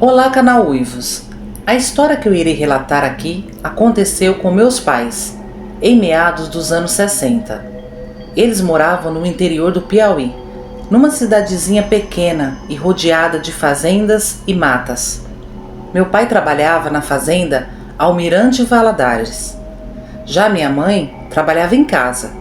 Olá, canal Uivos! A história que eu irei relatar aqui aconteceu com meus pais, em meados dos anos 60. Eles moravam no interior do Piauí, numa cidadezinha pequena e rodeada de fazendas e matas. Meu pai trabalhava na fazenda Almirante Valadares. Já minha mãe trabalhava em casa.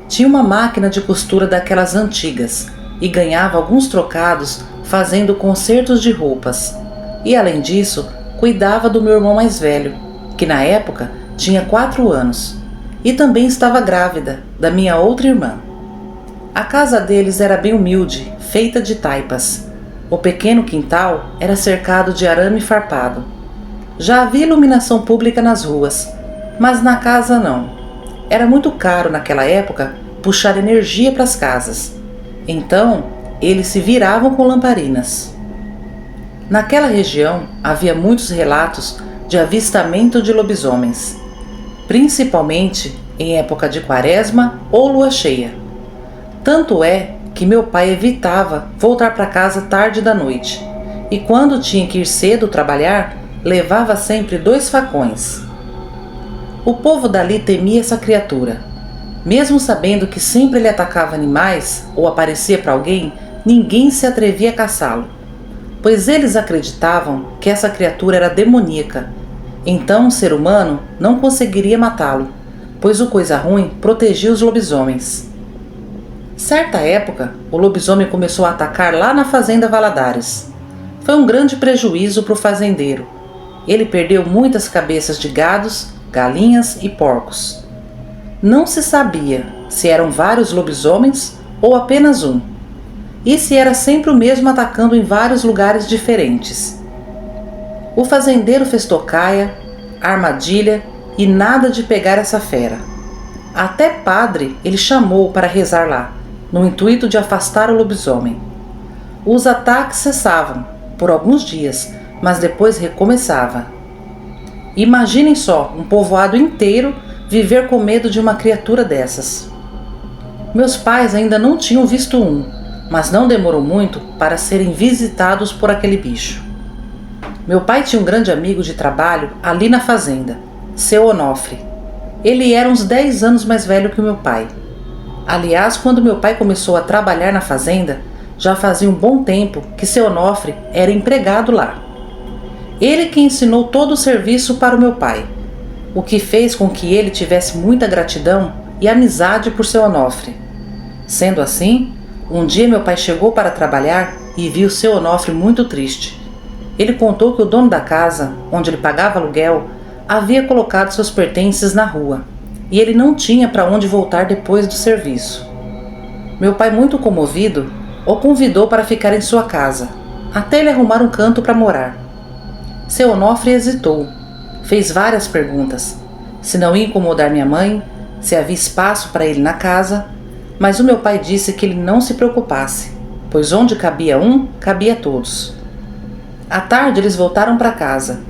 Tinha uma máquina de costura daquelas antigas e ganhava alguns trocados fazendo consertos de roupas. E além disso, cuidava do meu irmão mais velho, que na época tinha 4 anos, e também estava grávida da minha outra irmã. A casa deles era bem humilde, feita de taipas. O pequeno quintal era cercado de arame farpado. Já havia iluminação pública nas ruas, mas na casa não. Era muito caro naquela época puxar energia para as casas. Então, eles se viravam com lamparinas. Naquela região havia muitos relatos de avistamento de lobisomens, principalmente em época de quaresma ou lua cheia. Tanto é que meu pai evitava voltar para casa tarde da noite, e quando tinha que ir cedo trabalhar, levava sempre 2 facões. O povo dali temia essa criatura. Mesmo sabendo que sempre ele atacava animais ou aparecia para alguém, ninguém se atrevia a caçá-lo, pois eles acreditavam que essa criatura era demoníaca. Então um ser humano não conseguiria matá-lo, pois o coisa ruim protegia os lobisomens. Certa época, o lobisomem começou a atacar lá na fazenda Valadares. Foi um grande prejuízo para o fazendeiro. Ele perdeu muitas cabeças de gados, galinhas e porcos. Não se sabia se eram vários lobisomens ou apenas um, e se era sempre o mesmo atacando em vários lugares diferentes. O fazendeiro fez tocaia, armadilha e nada de pegar essa fera. Até padre ele chamou para rezar lá, no intuito de afastar o lobisomem. Os ataques cessavam por alguns dias, mas depois recomeçava. Imaginem só um povoado inteiro viver com medo de uma criatura dessas. Meus pais ainda não tinham visto um, mas não demorou muito para serem visitados por aquele bicho. Meu pai tinha um grande amigo de trabalho ali na fazenda, seu Onofre. Ele era uns 10 anos mais velho que o meu pai. Aliás, quando meu pai começou a trabalhar na fazenda, já fazia um bom tempo que seu Onofre era empregado lá. Ele que ensinou todo o serviço para o meu pai, o que fez com que ele tivesse muita gratidão e amizade por seu Onofre. Sendo assim, um dia meu pai chegou para trabalhar e viu seu Onofre muito triste. Ele contou que o dono da casa, onde ele pagava aluguel, havia colocado seus pertences na rua e ele não tinha para onde voltar depois do serviço. Meu pai, muito comovido, o convidou para ficar em sua casa, até ele arrumar um canto para morar. Seu Onofre hesitou, fez várias perguntas, se não ia incomodar minha mãe, se havia espaço para ele na casa, mas o meu pai disse que ele não se preocupasse, pois onde cabia um, cabia todos. À tarde eles voltaram para casa.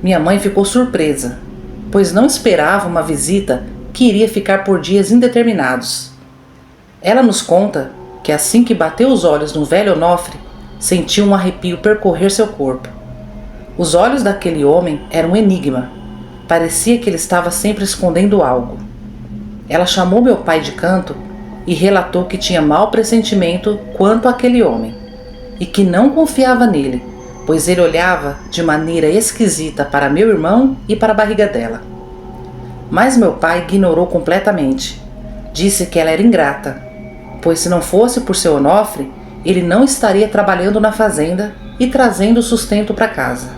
Minha mãe ficou surpresa, pois não esperava uma visita que iria ficar por dias indeterminados. Ela nos conta que assim que bateu os olhos no velho Onofre, sentiu um arrepio percorrer seu corpo. Os olhos daquele homem eram um enigma. Parecia que ele estava sempre escondendo algo. Ela chamou meu pai de canto e relatou que tinha mau pressentimento quanto àquele homem, e que não confiava nele, pois ele olhava de maneira esquisita para meu irmão e para a barriga dela. Mas meu pai ignorou completamente. Disse que ela era ingrata, pois se não fosse por seu Onofre, ele não estaria trabalhando na fazenda e trazendo sustento para casa.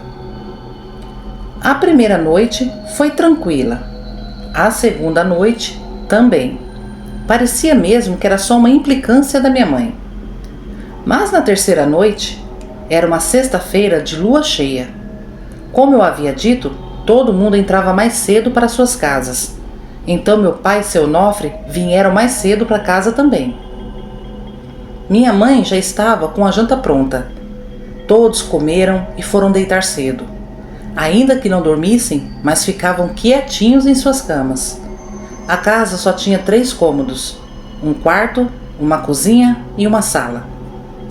A primeira noite foi tranquila. A segunda noite também. Parecia mesmo que era só uma implicância da minha mãe. Mas na terceira noite, era uma sexta-feira de lua cheia. Como eu havia dito, todo mundo entrava mais cedo para suas casas. Então meu pai e seu Onofre vieram mais cedo para casa também. Minha mãe já estava com a janta pronta. Todos comeram e foram deitar cedo. Ainda que não dormissem, mas ficavam quietinhos em suas camas. A casa só tinha 3 cômodos, um quarto, uma cozinha e uma sala.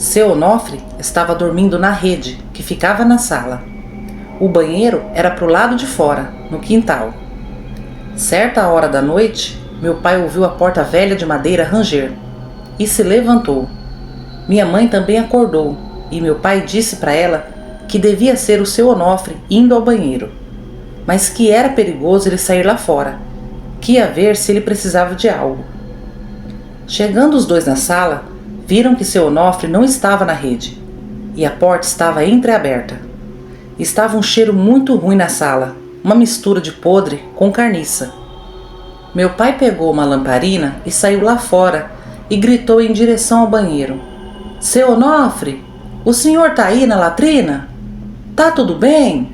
Seu Onofre estava dormindo na rede que ficava na sala. O banheiro era para o lado de fora, no quintal. Certa hora da noite, meu pai ouviu a porta velha de madeira ranger e se levantou. Minha mãe também acordou e meu pai disse para ela que devia ser o seu Onofre indo ao banheiro, mas que era perigoso ele sair lá fora, que ia ver se ele precisava de algo. Chegando os dois na sala, viram que seu Onofre não estava na rede e a porta estava entreaberta. Estava um cheiro muito ruim na sala, uma mistura de podre com carniça. Meu pai pegou uma lamparina e saiu lá fora e gritou em direção ao banheiro: Seu Onofre, o senhor tá aí na latrina? Tá tudo bem?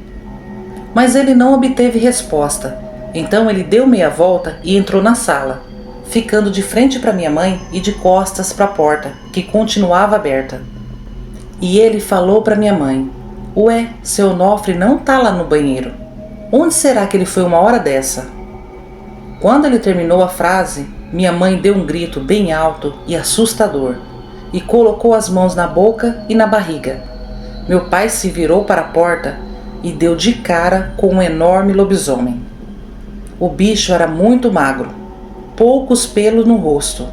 Mas ele não obteve resposta, então ele deu meia volta e entrou na sala, ficando de frente para minha mãe e de costas para a porta, que continuava aberta. E ele falou para minha mãe: Ué, seu Onofre não tá lá no banheiro. Onde será que ele foi uma hora dessa? Quando ele terminou a frase, minha mãe deu um grito bem alto e assustador e colocou as mãos na boca e na barriga. Meu pai se virou para a porta e deu de cara com um enorme lobisomem. O bicho era muito magro, poucos pelos no rosto.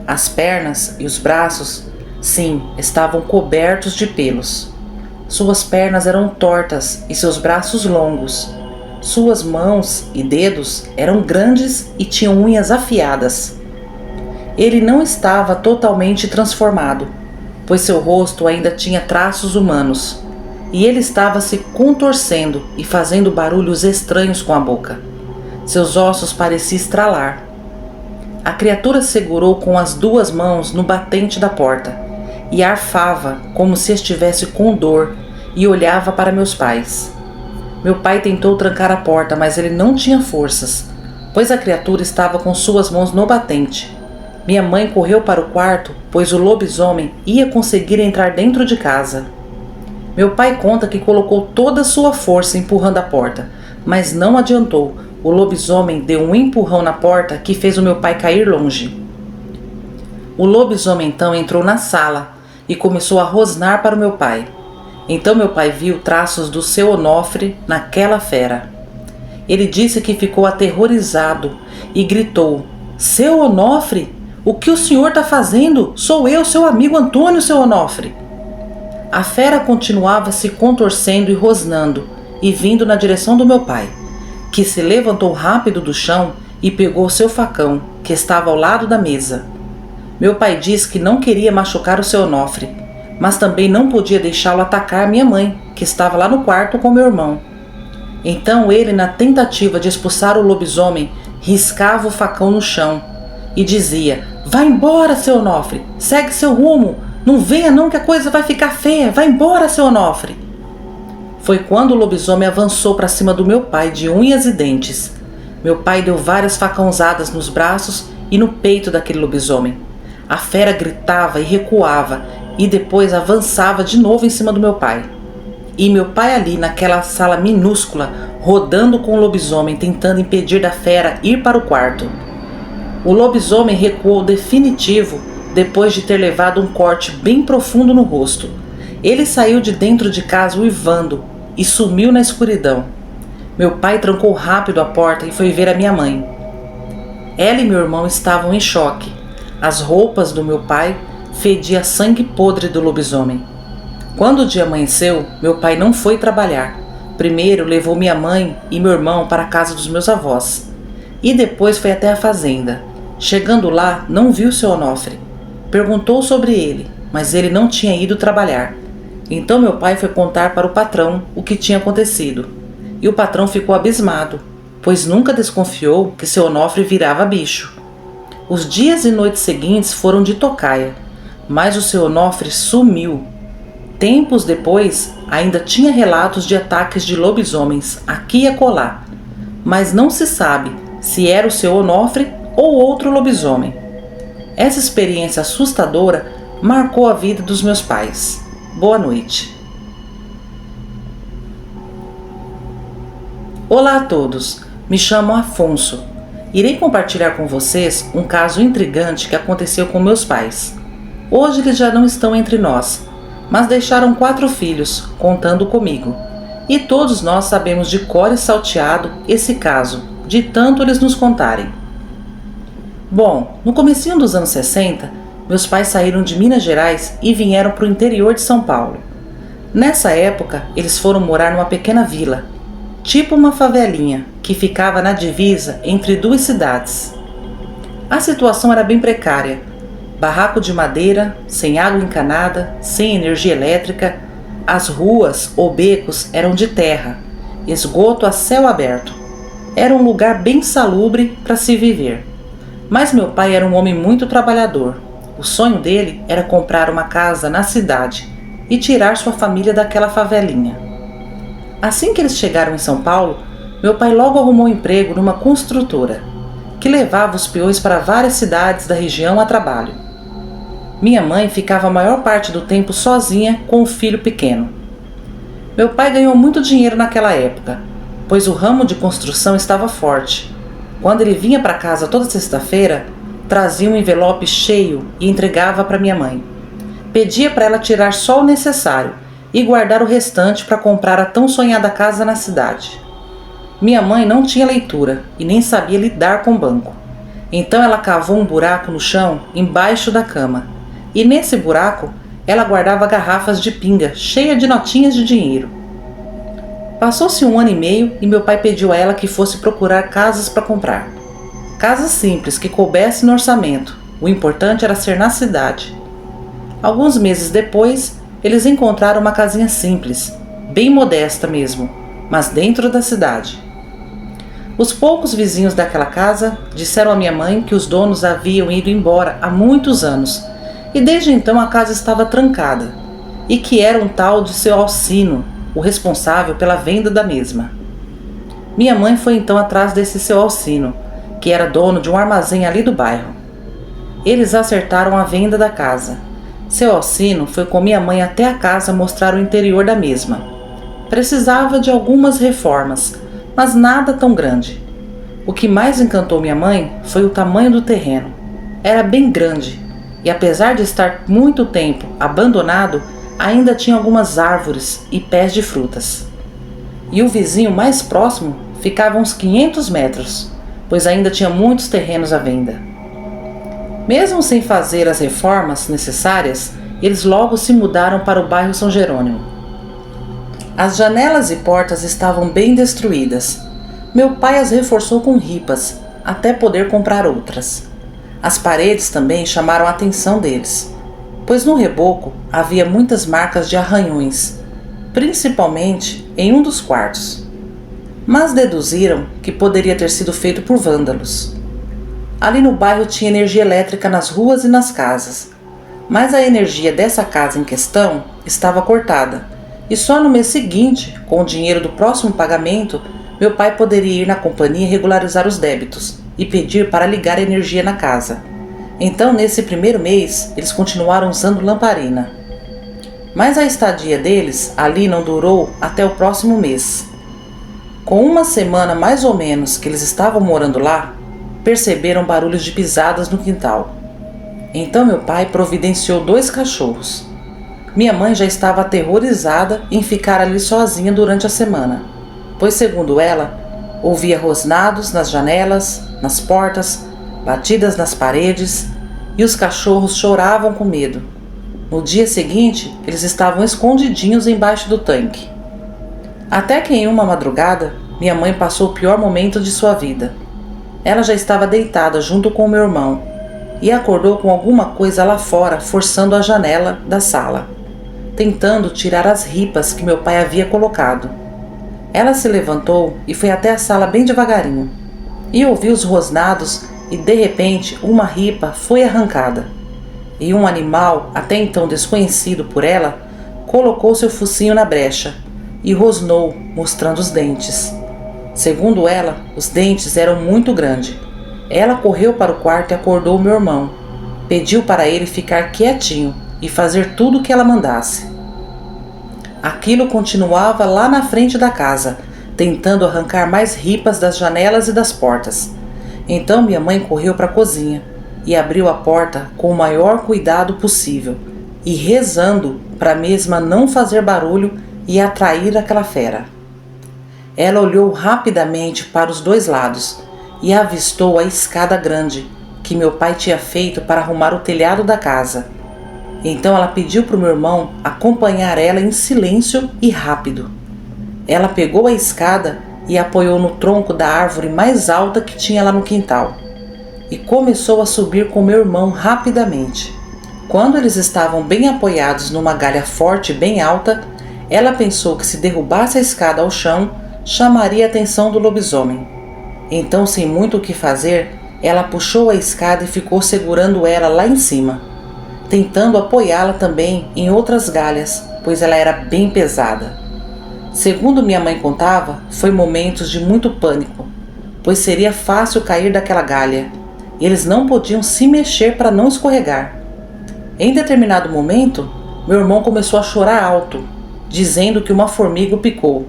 As pernas e os braços, sim, estavam cobertos de pelos. Suas pernas eram tortas e seus braços longos. Suas mãos e dedos eram grandes e tinham unhas afiadas. Ele não estava totalmente transformado, pois seu rosto ainda tinha traços humanos, e ele estava se contorcendo e fazendo barulhos estranhos com a boca. Seus ossos pareciam estralar. A criatura segurou com as duas mãos no batente da porta e arfava como se estivesse com dor e olhava para meus pais. Meu pai tentou trancar a porta, mas ele não tinha forças, pois a criatura estava com suas mãos no batente. Minha mãe correu para o quarto, pois o lobisomem ia conseguir entrar dentro de casa. Meu pai conta que colocou toda a sua força empurrando a porta, mas não adiantou. O lobisomem deu um empurrão na porta que fez o meu pai cair longe. O lobisomem então entrou na sala e começou a rosnar para o meu pai. Então meu pai viu traços do seu Onofre naquela fera. Ele disse que ficou aterrorizado e gritou: Seu Onofre, o que o senhor está fazendo? Sou eu, seu amigo Antônio, seu Onofre. A fera continuava se contorcendo e rosnando e vindo na direção do meu pai, que se levantou rápido do chão e pegou seu facão, que estava ao lado da mesa. Meu pai disse que não queria machucar o seu Onofre, mas também não podia deixá-lo atacar minha mãe, que estava lá no quarto com meu irmão. Então ele, na tentativa de expulsar o lobisomem, riscava o facão no chão e dizia: Vai embora, seu Onofre, segue seu rumo, não venha não que a coisa vai ficar feia, vai embora, seu Onofre. Foi quando o lobisomem avançou para cima do meu pai de unhas e dentes. Meu pai deu várias facãozadas nos braços e no peito daquele lobisomem. A fera gritava e recuava e depois avançava de novo em cima do meu pai. E meu pai ali naquela sala minúscula, rodando com o lobisomem, tentando impedir da fera ir para o quarto. O lobisomem recuou definitivo depois de ter levado um corte bem profundo no rosto. Ele saiu de dentro de casa uivando e sumiu na escuridão. Meu pai trancou rápido a porta e foi ver a minha mãe. Ela e meu irmão estavam em choque. As roupas do meu pai fediam sangue podre do lobisomem. Quando o dia amanheceu, meu pai não foi trabalhar. Primeiro levou minha mãe e meu irmão para a casa dos meus avós e depois foi até a fazenda. Chegando lá, não viu seu Onofre. Perguntou sobre ele, mas ele não tinha ido trabalhar. Então meu pai foi contar para o patrão o que tinha acontecido. E o patrão ficou abismado, pois nunca desconfiou que seu Onofre virava bicho. Os dias e noites seguintes foram de tocaia, mas o seu Onofre sumiu. Tempos depois, ainda tinha relatos de ataques de lobisomens aqui e acolá, mas não se sabe se era o seu Onofre ou outro lobisomem. Essa experiência assustadora marcou a vida dos meus pais. Boa noite. Olá a todos, me chamo Afonso. Irei compartilhar com vocês um caso intrigante que aconteceu com meus pais. Hoje eles já não estão entre nós, mas deixaram 4 filhos, contando comigo. E todos nós sabemos de cor e salteado esse caso, de tanto eles nos contarem. Bom, no comecinho dos anos 60, meus pais saíram de Minas Gerais e vieram para o interior de São Paulo. Nessa época, eles foram morar numa pequena vila, tipo uma favelinha, que ficava na divisa entre 2 cidades. A situação era bem precária. Barraco de madeira, sem água encanada, sem energia elétrica, as ruas ou becos eram de terra, esgoto a céu aberto. Era um lugar bem salubre para se viver. Mas meu pai era um homem muito trabalhador. O sonho dele era comprar uma casa na cidade e tirar sua família daquela favelinha. Assim que eles chegaram em São Paulo, meu pai logo arrumou um emprego numa construtora, que levava os peões para várias cidades da região a trabalho. Minha mãe ficava a maior parte do tempo sozinha com o filho pequeno. Meu pai ganhou muito dinheiro naquela época, pois o ramo de construção estava forte. Quando ele vinha para casa toda sexta-feira, trazia um envelope cheio e entregava para minha mãe. Pedia para ela tirar só o necessário e guardar o restante para comprar a tão sonhada casa na cidade. Minha mãe não tinha leitura e nem sabia lidar com banco. Então ela cavou um buraco no chão embaixo da cama. E nesse buraco ela guardava garrafas de pinga cheias de notinhas de dinheiro. Passou-se 1 ano e meio e meu pai pediu a ela que fosse procurar casas para comprar. Casas simples que coubessem no orçamento. O importante era ser na cidade. Alguns meses depois, eles encontraram uma casinha simples, bem modesta mesmo, mas dentro da cidade. Os poucos vizinhos daquela casa disseram à minha mãe que os donos haviam ido embora há muitos anos e desde então a casa estava trancada e que era um tal de seu Alcino, o responsável pela venda da mesma. Minha mãe foi então atrás desse seu Alcino, que era dono de um armazém ali do bairro. Eles acertaram a venda da casa. Seu Alcino foi com minha mãe até a casa mostrar o interior da mesma. Precisava de algumas reformas, mas nada tão grande. O que mais encantou minha mãe foi o tamanho do terreno. Era bem grande e, apesar de estar muito tempo abandonado, ainda tinha algumas árvores e pés de frutas. E o vizinho mais próximo ficava a uns 500 metros, pois ainda tinha muitos terrenos à venda. Mesmo sem fazer as reformas necessárias, eles logo se mudaram para o bairro São Jerônimo. As janelas e portas estavam bem destruídas. Meu pai as reforçou com ripas, até poder comprar outras. As paredes também chamaram a atenção deles, pois no reboco havia muitas marcas de arranhões, principalmente em um dos quartos. Mas deduziram que poderia ter sido feito por vândalos. Ali no bairro tinha energia elétrica nas ruas e nas casas, mas a energia dessa casa em questão estava cortada, e só no mês seguinte, com o dinheiro do próximo pagamento, meu pai poderia ir na companhia regularizar os débitos e pedir para ligar a energia na casa. Então, nesse primeiro mês, eles continuaram usando lamparina. Mas a estadia deles ali não durou até o próximo mês. Com 1 semana mais ou menos que eles estavam morando lá, perceberam barulhos de pisadas no quintal. Então meu pai providenciou 2 cachorros. Minha mãe já estava aterrorizada em ficar ali sozinha durante a semana, pois, segundo ela, ouvia rosnados nas janelas, nas portas, batidas nas paredes, e os cachorros choravam com medo. No dia seguinte, eles estavam escondidinhos embaixo do tanque. Até que em uma madrugada, minha mãe passou o pior momento de sua vida. Ela já estava deitada junto com o meu irmão e acordou com alguma coisa lá fora forçando a janela da sala, tentando tirar as ripas que meu pai havia colocado. Ela se levantou e foi até a sala bem devagarinho e ouviu os rosnados e de repente uma ripa foi arrancada e um animal, até então desconhecido por ela, colocou seu focinho na brecha e rosnou, mostrando os dentes. Segundo ela, os dentes eram muito grandes. Ela correu para o quarto e acordou meu irmão. Pediu para ele ficar quietinho e fazer tudo o que ela mandasse. Aquilo continuava lá na frente da casa, tentando arrancar mais ripas das janelas e das portas. Então minha mãe correu para a cozinha e abriu a porta com o maior cuidado possível e rezando para a mesma não fazer barulho e atrair aquela fera. Ela olhou rapidamente para os dois lados e avistou a escada grande que meu pai tinha feito para arrumar o telhado da casa. Então ela pediu para o meu irmão acompanhar ela em silêncio e rápido. Ela pegou a escada e apoiou no tronco da árvore mais alta que tinha lá no quintal e começou a subir com meu irmão rapidamente. Quando eles estavam bem apoiados numa galha forte e bem alta, ela pensou que se derrubasse a escada ao chão, chamaria a atenção do lobisomem. Então, sem muito o que fazer, ela puxou a escada e ficou segurando ela lá em cima, tentando apoiá-la também em outras galhas, pois ela era bem pesada. Segundo minha mãe contava, foi momentos de muito pânico, pois seria fácil cair daquela galha. Eles não podiam se mexer para não escorregar. Em determinado momento, meu irmão começou a chorar alto, dizendo que uma formiga o picou.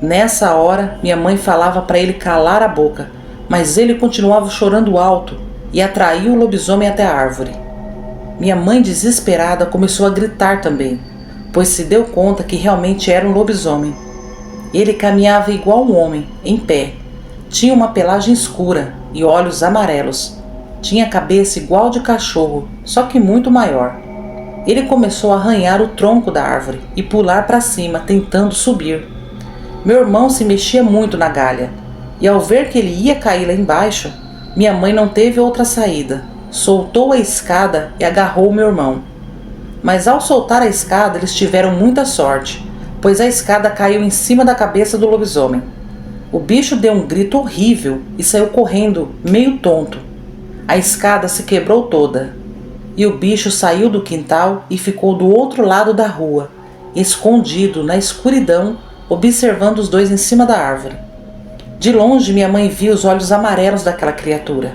Nessa hora, minha mãe falava para ele calar a boca, mas ele continuava chorando alto e atraiu o lobisomem até a árvore. Minha mãe, desesperada, começou a gritar também, pois se deu conta que realmente era um lobisomem. Ele caminhava igual um homem, em pé. Tinha uma pelagem escura e olhos amarelos. Tinha a cabeça igual de cachorro, só que muito maior. Ele começou a arranhar o tronco da árvore e pular para cima, tentando subir. Meu irmão se mexia muito na galha, e ao ver que ele ia cair lá embaixo, minha mãe não teve outra saída. Soltou a escada e agarrou meu irmão. Mas ao soltar a escada, eles tiveram muita sorte, pois a escada caiu em cima da cabeça do lobisomem. O bicho deu um grito horrível e saiu correndo, meio tonto. A escada se quebrou toda, e o bicho saiu do quintal e ficou do outro lado da rua, escondido na escuridão, observando os dois em cima da árvore. De longe, minha mãe viu os olhos amarelos daquela criatura.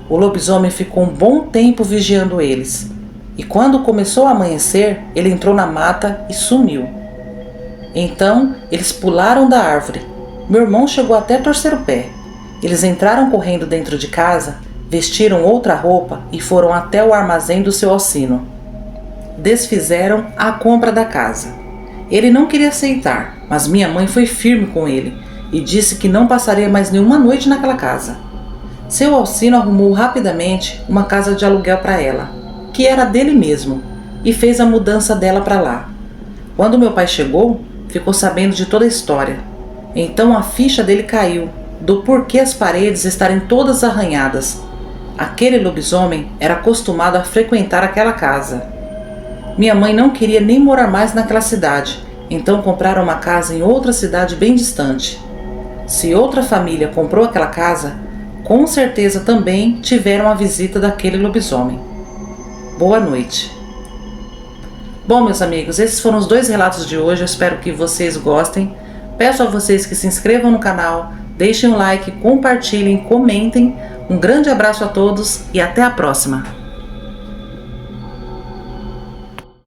O lobisomem ficou um bom tempo vigiando eles, e quando começou a amanhecer, ele entrou na mata e sumiu. Então, eles pularam da árvore. Meu irmão chegou até torcer o pé. Eles entraram correndo dentro de casa, vestiram outra roupa e foram até o armazém do seu Alcino. Desfizeram a compra da casa. Ele não queria aceitar, mas minha mãe foi firme com ele e disse que não passaria mais nenhuma noite naquela casa. Seu Alcino arrumou rapidamente uma casa de aluguel para ela, que era dele mesmo, e fez a mudança dela para lá. Quando meu pai chegou, ficou sabendo de toda a história. Então a ficha dele caiu, do porquê as paredes estarem todas arranhadas. Aquele lobisomem era acostumado a frequentar aquela casa. Minha mãe não queria nem morar mais naquela cidade, então compraram uma casa em outra cidade bem distante. Se outra família comprou aquela casa, com certeza também tiveram a visita daquele lobisomem. Boa noite. Bom, meus amigos, esses foram os 2 relatos de hoje. Eu espero que vocês gostem. Peço a vocês que se inscrevam no canal, deixem um like, compartilhem, comentem. Um grande abraço a todos e até a próxima!